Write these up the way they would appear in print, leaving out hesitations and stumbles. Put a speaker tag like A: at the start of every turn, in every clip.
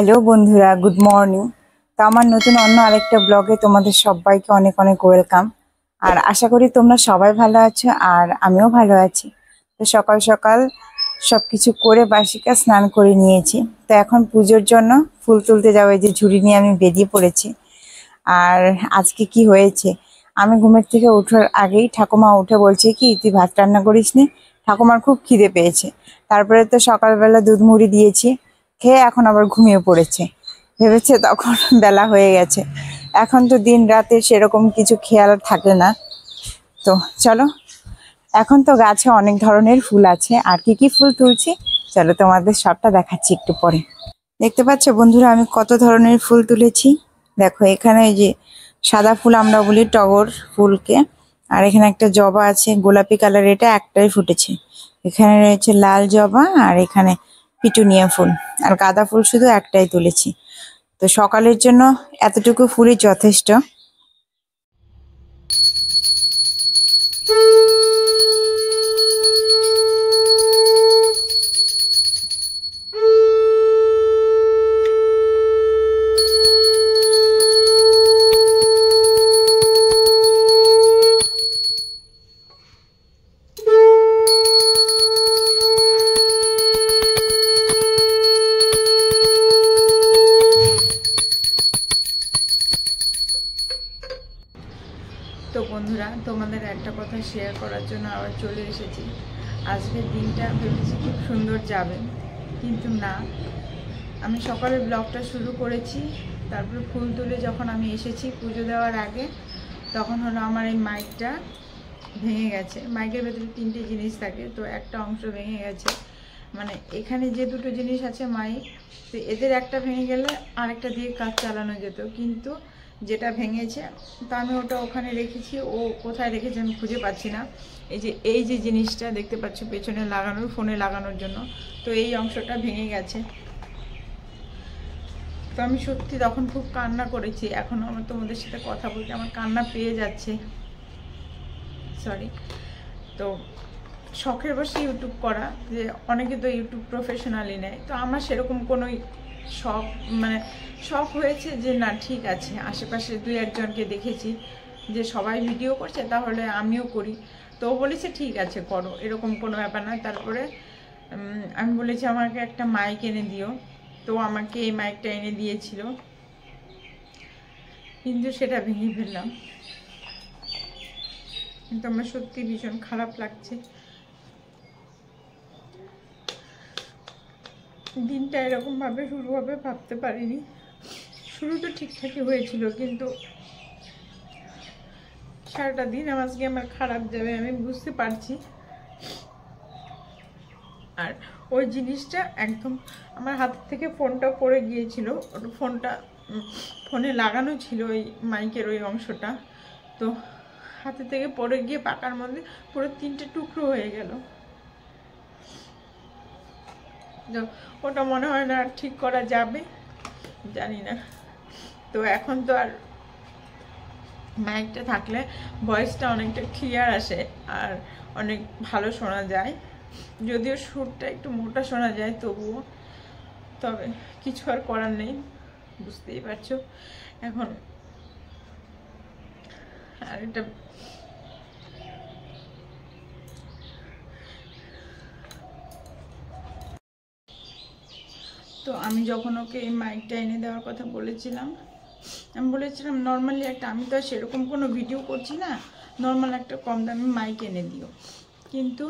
A: Hello বন্ধুরা, good morning. তো আমার নতুন অন্য আরেকটা ব্লগে তোমাদের সবাইকে অনেক অনেক ওয়েলকাম। আর আশা করি তোমরা সবাই ভালো আছো আর আমিও ভালো আছি। তো সকাল সকাল সব কিছু করে বাসি কাজ স্নান করে নিয়েছি। তো এখন পুজোর জন্য ফুল তুলতে যাবো, এই যে ঝুড়ি নিয়ে আমি বেরিয়ে পড়েছি। আর আজকে কি হয়েছে, আমি ঘুমের থেকে ওঠার আগেই ঠাকুমা উঠে বলছে কি তুই ভাত রান্না করিসনি। ঠাকুমার খুব খিদে পেয়েছে। তারপরে তো সকালবেলা দুধ মুড়ি দিয়েছি, খেয়ে এখন আবার ঘুমিয়ে পড়েছে। ভেবেছে তখন বেলা হয়ে গেছে। এখন তো দিন রাতে সেরকম কিছু খেয়াল থাকে না। তো চলো, এখন তো গাছে অনেক ধরনের ফুল আছে, আর কি কি ফুল তুলছি চলো তোমাদের সবটা দেখাচ্ছি একটু পরে। দেখতে পাচ্ছ বন্ধুরা, আমি কত ধরনের ফুল তুলেছি। দেখো এখানে এই যে সাদা ফুল আমরা বলি টগর ফুলকে, আর এখানে একটা জবা আছে গোলাপি কালার, এটা একটাই ফুটেছে। এখানে রয়েছে লাল জবা, আর এখানে পিটুনিয়া ফুল, আর গাঁদা ফুল শুধু একটাই তুলেছি। তো সকালের জন্য এতটুকু ফুলই যথেষ্ট। তো বন্ধুরা, তোমাদের একটা কথা শেয়ার করার জন্য আবার চলে এসেছি। আজকের দিনটা ভেবেছি খুব সুন্দর যাবে, কিন্তু না। আমি সকালে ব্লগটা শুরু করেছি, তারপরে ফুল তুলে যখন আমি এসেছি পুজো দেওয়ার আগে, তখন হলো আমার এই মাইকটা ভেঙে গেছে। মাইকের ভেতরে 3টে জিনিস থাকে, তো একটা অংশ ভেঙে গেছে। মানে এখানে যে 2টো জিনিস আছে মাইক, তো এদের একটা ভেঙে গেলে আরেকটা দিয়ে কাজ চালানো যেত, কিন্তু যেটা ভেঙেছে তো আমি ওটা ওখানে রেখেছি। ও কোথায় রেখেছে আমি খুঁজে পাচ্ছি না। এই যে জিনিসটা দেখতে পাচ্ছ পেছনে লাগানোর, ফোনে লাগানোর জন্য, তো এই অংশটা ভেঙে গেছে। তো আমি সত্যি তখন খুব কান্না করেছি। এখনও আমার তোমাদের সাথে কথা বলতে আমার কান্না পেয়ে যাচ্ছে, সরি। তো শখের বসে ইউটিউব করা, যে অনেকে তো ইউটিউব প্রফেশনালি নেয়, তো আমার সেরকম কোনো শখ, মানে শখ হয়েছে যে না ঠিক আছে, আশেপাশে 2-1জনকে দেখেছি যে সবাই ভিডিও করছে, তাহলে আমিও করি। তো ও বলেছে ঠিক আছে করো, এরকম কোনো ব্যাপার না। তারপরে আমি বলেছি আমাকে একটা মাইক এনে দিও, তো আমাকে এই মাইকটা এনে দিয়েছিল, কিন্তু সেটা ভেঙে ফেললাম। কিন্তু আমার সত্যি ভীষণ খারাপ লাগছে। দিনটা এরকমভাবে শুরু হবে ভাবতে পারিনি। শুরু তো ঠিকঠাকই হয়েছিল, কিন্তু সারাটা দিন আজকে আমার খারাপ যাবে আমি বুঝতে পারছি। আর ওই জিনিসটা একদম আমার হাত থেকে ফোনটা পড়ে গিয়েছিল। ফোনে লাগানো ছিল ওই মাইকের ওই অংশটা, তো হাতে থেকে পড়ে গিয়ে পাকার মধ্যে পুরো 3টে টুকরো হয়ে গেল। ওটা মনে হয় না ঠিক করা যাবে, জানি না। তো এখন তো আর মাইকটা থাকলে ভয়েসটা অনেকটা ক্লিয়ার আসে আর অনেক ভালো শোনা যায়, যদিও সুরটা একটু মোটা শোনা যায় তবুও। তবে কিছু আর করার নেই, বুঝতেই পারছো। এখন আর এটা তো আমি যখন ওকে এই মাইকটা এনে দেওয়ার কথা বলেছিলাম, আমি বলেছিলাম নর্মালি একটা, আমি তো আর সেরকম কোনো ভিডিও করছি না, নর্মাল একটা কম দামি মাইক এনে দিও। কিন্তু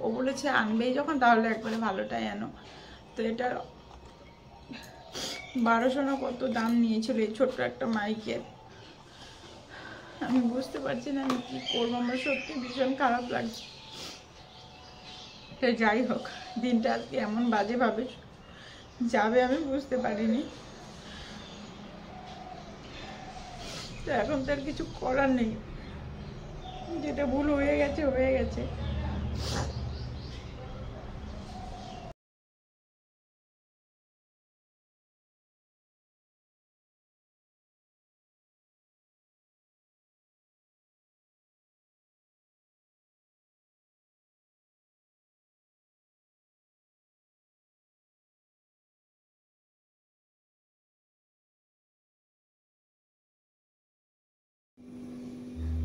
A: ও বলেছে আনবেই যখন তাহলে একবারে ভালোটাই আনো। তো এটার 1200 না কত দাম নিয়েছিল এই ছোট্ট একটা মাইকের। আমি বুঝতে পারছি না আমি কী করবো, আমার সত্যি ভীষণ খারাপ লাগছে। সে যাই হোক, দিনটা আজকে এমন বাজেভাবে যাবে আমি বুঝতে পারিনি। তো এখন তো আর কিছু করার নেই, যেটা ভুল হয়ে গেছে হয়ে গেছে।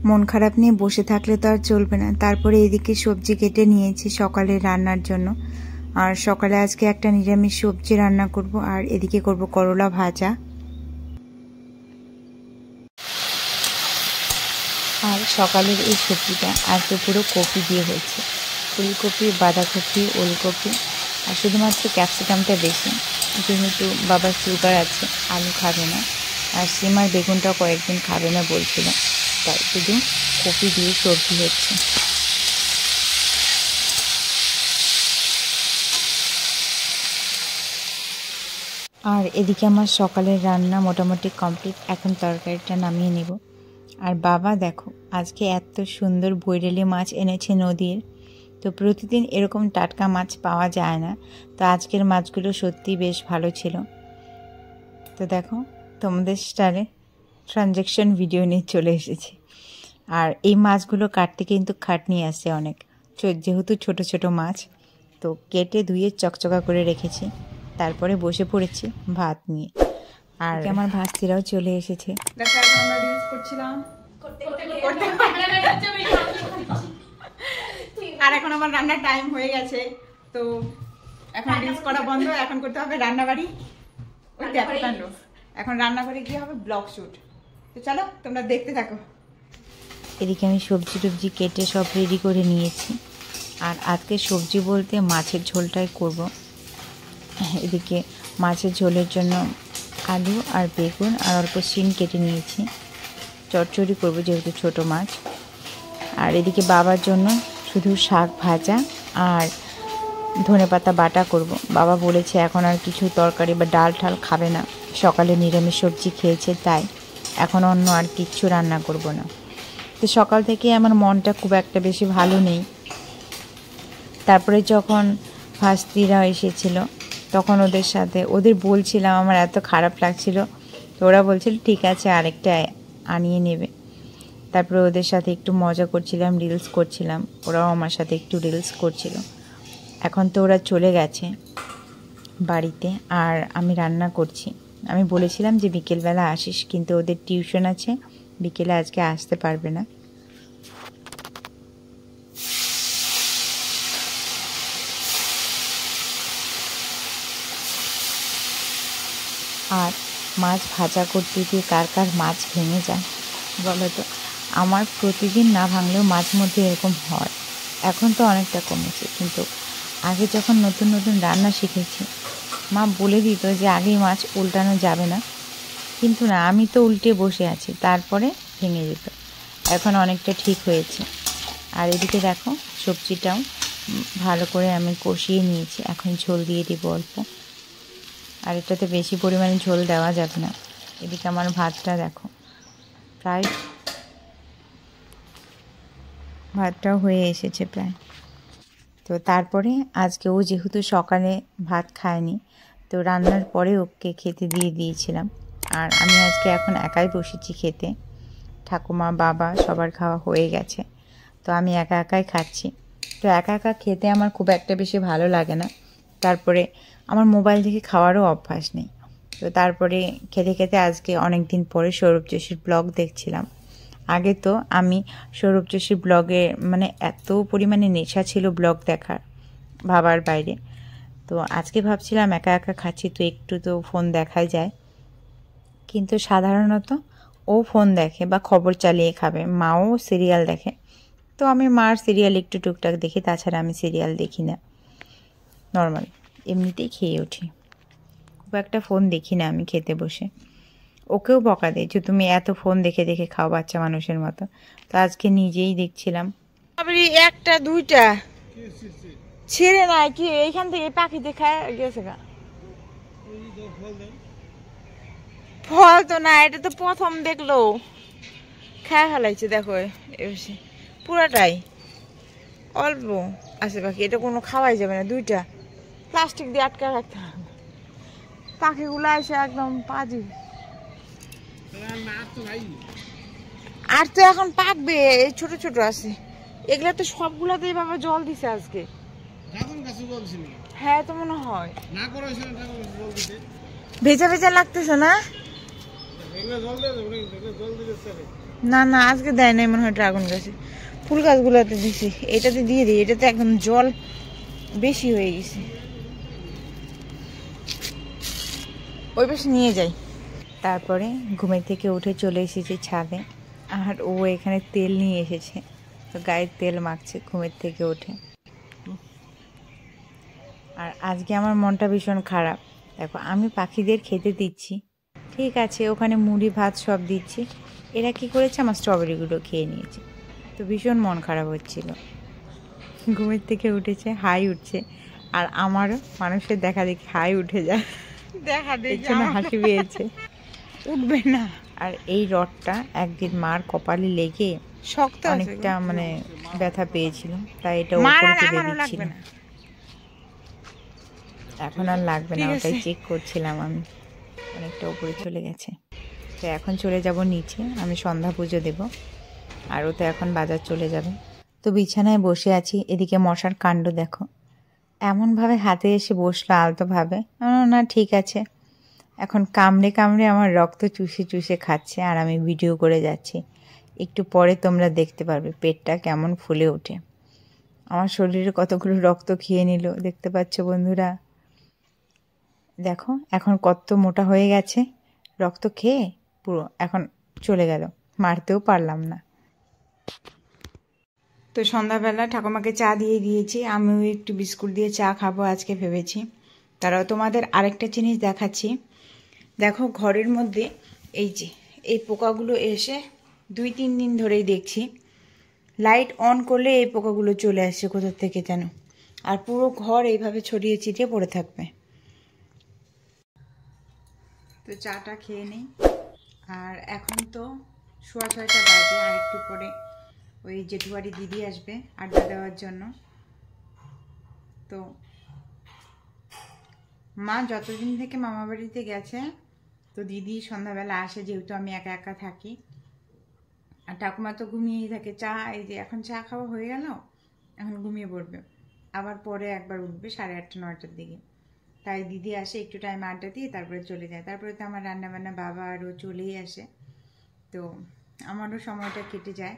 A: মন খারাপ নিয়ে বসে থাকলে তো আর চলবে না। তারপরে এদিকে সবজি কেটে নিয়েছি সকালে রান্নার জন্য। আর সকালে আজকে একটা নিরামিষ সবজি রান্না করব, আর এদিকে করব করলা ভাজা। আর সকালের এই সবজিটা আজকে পুরো কপি দিয়ে হয়েছে, ফুলকপি, বাঁধাকপি, ওলকপি, আর শুধুমাত্র ক্যাপসিকামটা বেশি, যেহেতু বাবার সুগার আছে, আলু খাবে না, আর সিম আর বেগুনটাও কয়েকদিন খাবে না বলছিল, তাই শুধু কপি দিয়ে সবজি হচ্ছে। আর এদিকে আমার সকালের রান্না মোটামুটি কমপ্লিট। এখন তরকারিটা নামিয়ে নেব। আর বাবা দেখো আজকে এত সুন্দর বৈরালি মাছ এনেছে নদীর। তো প্রতিদিন এরকম টাটকা মাছ পাওয়া যায় না, তো আজকের মাছগুলো সত্যি বেশ ভালো ছিল। তো দেখো তোমাদের স্টাইলে ট্রানজ্যাকশন ভিডিও নিয়ে চলে এসেছি। আর এই মাছগুলো কাটতে কিন্তু খাটনি আসছে অনেক, যেহেতু ছোট ছোট মাছ। তো কেটে ধুয়ে চকচকা করে রেখেছি, তারপরে বসে পড়েছি ভাত নিয়ে। আর আমার ভাস্তিরাও চলে এসেছে।
B: আর এখন আমার রান্নার টাইম হয়ে গেছে, তো এখন রিলস করা বন্ধ, এখন করতে হবে রান্নাবাড়ি। ওই দেখো কাণ্ড, এখন রান্নাঘরে গিয়ে হবে ব্লগ শুট। তো চলো তোমরা দেখতে থাকো।
A: এদিকে আমি সবজি টবজি কেটে সব রেডি করে নিয়েছি। আর আজকে সবজি বলতে মাছের ঝোলটাই করব। এদিকে মাছের ঝোলের জন্য আলু আর বেগুন আর অল্প শিম কেটে নিয়েছি, চচ্চড়ি করব যেহেতু ছোট মাছ। আর এদিকে বাবার জন্য শুধু শাক ভাজা আর ধনেপাতা বাটা করব। বাবা বলেছে এখন আর কিছু তরকারি বা ডাল ঠাল খাবে না, সকালে নিরামিষ সবজি খেয়েছে, তাই এখন অন্য আর কিচ্ছু রান্না করব না। তো সকাল থেকে আমার মনটা খুব একটা বেশি ভালো নেই। তারপরে যখন ভাস্তিরা এসেছিল তখন ওদের বলছিলাম আমার এত খারাপ লাগছিল, তো ওরা বলছিল ঠিক আছে আরেকটা আনিয়ে নেবে। তারপরে ওদের সাথে একটু মজা করছিলাম, রিলস করছিলাম, ওরাও আমার সাথে একটু রিলস করছিল। এখন তো ওরা চলে গেছে বাড়িতে, আর আমি রান্না করছি। আমি বলেছিলাম যে বিকেলবেলা আসিস, কিন্তু ওদের টিউশন আছে, বিকেলে আজকে আসতে পারবে না। আর মাছ ভাজা করতে গিয়ে কার কার মাছ ভেঙে যায় বলো তো? আমার প্রতিদিন না ভাঙলেও মাঝে মধ্যে এরকম হয়। এখন তো অনেকটা কমেছে, কিন্তু আগে যখন নতুন নতুন রান্না শিখেছি মা বলে দিত যে আগেই মাছ উল্টানো যাবে না, কিন্তু না, আমি তো উল্টে বসে আছি, তারপরে ভেঙে যেত। এখন অনেকটা ঠিক হয়েছে। আর এদিকে দেখো সবজিটাও ভালো করে আমি কষিয়ে নিয়েছি, এখন ঝোল দিয়ে দিব অল্প। আর এটাতে বেশি পরিমাণে ঝোল দেওয়া যাবে না। এদিকে আমার ভাতটা দেখো প্রায়, ভাতটাও হয়ে এসেছে প্রায়। তো তারপরে আজকে ও যেহেতু সকালে ভাত খায়নি, তো রান্নার পরে ওকে খেতে দিয়ে দিয়েছিলাম। আর আমি আজকে এখন একাই বসেছি খেতে, ঠাকুমা বাবা সবার খাওয়া হয়ে গেছে, তো আমি একা একাই খাচ্ছি। তো একা একা খেতে আমার খুব একটা বেশি ভালো লাগে না। তারপরে আমার মোবাইল দেখে খাওয়ারও অভ্যাস নেই। তো তারপরে খেতে খেতে আজকে অনেক দিন পরে সৌরভ যোশীর ব্লগ দেখছিলাম। আগে তো আমি সৌরভ যোশীর ব্লগে মানে এত পরিমাণে নেশা ছিল ব্লগ দেখার, ভাবার বাইরে। তো আজকে ভাবছিলাম একা একা খাচ্ছি, তো একটু তো ফোন দেখাই যায়। কিন্তু সাধারণত ও ফোন দেখে বা খবর চালিয়ে খাবে, মাও সিরিয়াল দেখে। তো আমি মার সিরিয়াল একটু টুকটাক দেখি, তাছাড়া আমি সিরিয়াল দেখি না, নর্মাল এমনিতেই খেয়ে উঠি, খুব একটা ফোন দেখি না আমি খেতে বসে। ওকেও বকা দেয় যে তুমি এত ফোন দেখে দেখে খাও বাচ্চা মানুষের মতো। তো আজকে নিজেই দেখছিলাম। একটা দুইটা ছেড়ে নাই কি এইখান থেকে পাখি দেখায় গেছে গা, ফল তো না, এটা তো প্রথম দেখলো, খায় ফেলাইছে। দেখো পুরাটাই অল্প আছে পাখি, এটা কোনো খাওয়াই যাবে না। দুইটা প্লাস্টিক দিয়ে আটকা রাখতে হবে, পাখিগুলো এসে একদম পাজি। আর তো এখন পাকবে, এই ছোট ছোট আছে, এগুলা তো সবগুলাতেই বাবা জল দিছে আজকে। হ্যাঁ তো মনে হয় ভেজা ভেজা লাগতেছে না? না না আজকে দেয় নাই মনে হয় ড্রাগন গাছে, ফুল গাছগুলোতে দিছি, এটাতে দিয়ে দিই, এটাতে একদম জল বেশি হয়ে গেছে, ওই পাশে নিয়ে যাই। তারপরে ঘুমের থেকে উঠে চলে এসেছি ছাদে, আর ও এখানে তেল নিয়ে এসেছে, তো গায়ে তেল মাখছে ঘুমের থেকে উঠে। আর আজকে আমার মনটা ভীষণ খারাপ, দেখো আমি পাখিদের খেতে দিচ্ছি, ঠিক আছে, ওখানে মুড়ি ভাত সব দিচ্ছি, এরা কি করেছে আমার স্ট্রবেরিগুলো খেয়ে নিয়েছে, তো ভীষণ মন খারাপ হচ্ছিল। ঘুমের থেকে উঠেছে, হাই উঠছে, আর আমারও মানুষের দেখা দেখি হাই উঠে যায়, দেখা দেখি হাসি পেয়েছে, উঠবে না। আর এই রডটা একদিন মার কপালে লেগে শক্ত অনেকটা মানে ব্যথা পেয়েছিল, তাই এটা উপরে তুলে দিচ্ছিলাম। এখন আর লাগবে না, ওটাই চেক করছিলাম আমি, অনেকটা উপরে চলে গেছে। তো এখন চলে যাব নিচে, আমি সন্ধ্যা পুজো দেব, আর ও তো এখন বাজার চলে যাবে। তো বিছানায় বসে আছি, এদিকে মশার কাণ্ড দেখো, এমনভাবে হাতে এসে বসলো আলতোভাবে, না ঠিক আছে, এখন কামড়ে কামড়ে আমার রক্ত চুষে চুষে খাচ্ছে, আর আমি ভিডিও করে যাচ্ছি, একটু পরে তোমরা দেখতে পারবে পেটটা কেমন ফুলে ওঠে। আমার শরীরে কতগুলো রক্ত খেয়ে নিল, দেখতে পাচ্ছ বন্ধুরা, দেখো এখন কত মোটা হয়ে গেছে, রক্ত খেয়ে পুরো এখন চলে গেল, মারতেও পারলাম না। তো সন্ধ্যাবেলা ঠাকুমাকে চা দিয়ে দিয়েছি, আমিও একটু বিস্কুট দিয়ে চা খাবো আজকে ভেবেছি। তারাও তোমাদের আরেকটা জিনিস দেখাচ্ছি, দেখো ঘরের মধ্যে এই যে এই পোকাগুলো এসে 2-3 দিন ধরেই দেখছি, লাইট অন করলে এই পোকাগুলো চলে আসছে কোথা থেকে যেন, আর পুরো ঘর এইভাবে ছড়িয়ে ছিটিয়ে পড়ে থাকবে। তো চাটা খেয়ে নিই, আর এখন তো 6:30 বাজে, আর একটু পরে ওই জেঠুবাড়ি দিদি আসবে আড্ডা দেওয়ার জন্য। তো মা যতদিন থেকে মামা বাড়িতে গেছে, তো দিদি সন্ধ্যাবেলা আসে, যেহেতু আমি একা একা থাকি, আর ঠাকুমা তো ঘুমিয়েই থাকে। চা এই যে এখন চা খাওয়া হয়ে গেল, এখন ঘুমিয়ে পড়বে, আবার পরে একবার উঠবে 8:30-9টার দিকে, তাই দিদি আসে একটু টাইম আড্ডা দিয়ে তারপরে চলে যায়। তারপরে তো আমার রান্নাবান্না বাবা আরও চলেই আসে, তো আমারও সময়টা কেটে যায়,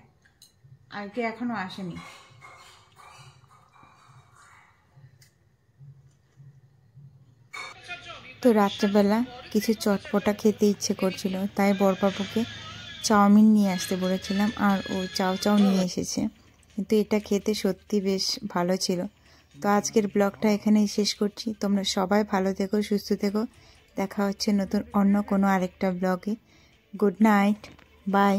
A: আর কে এখনও আসেনি। তো রাত্রেবেলা কিছু চটপটা খেতে ইচ্ছে করছিল, তাই বড়বাবুকে চাউমিন নিয়ে আসতে বলেছিলাম, আর ও চাও নিয়ে এসেছে, কিন্তু এটা খেতে সত্যি বেশ ভালো ছিল। তো আজকের ব্লগটা এখানেই শেষ করছি, তোমরা সবাই ভালো থেকো, সুস্থ থেকো, দেখা হচ্ছে নতুন অন্য কোনো আরেকটা ব্লগে। Good night, by.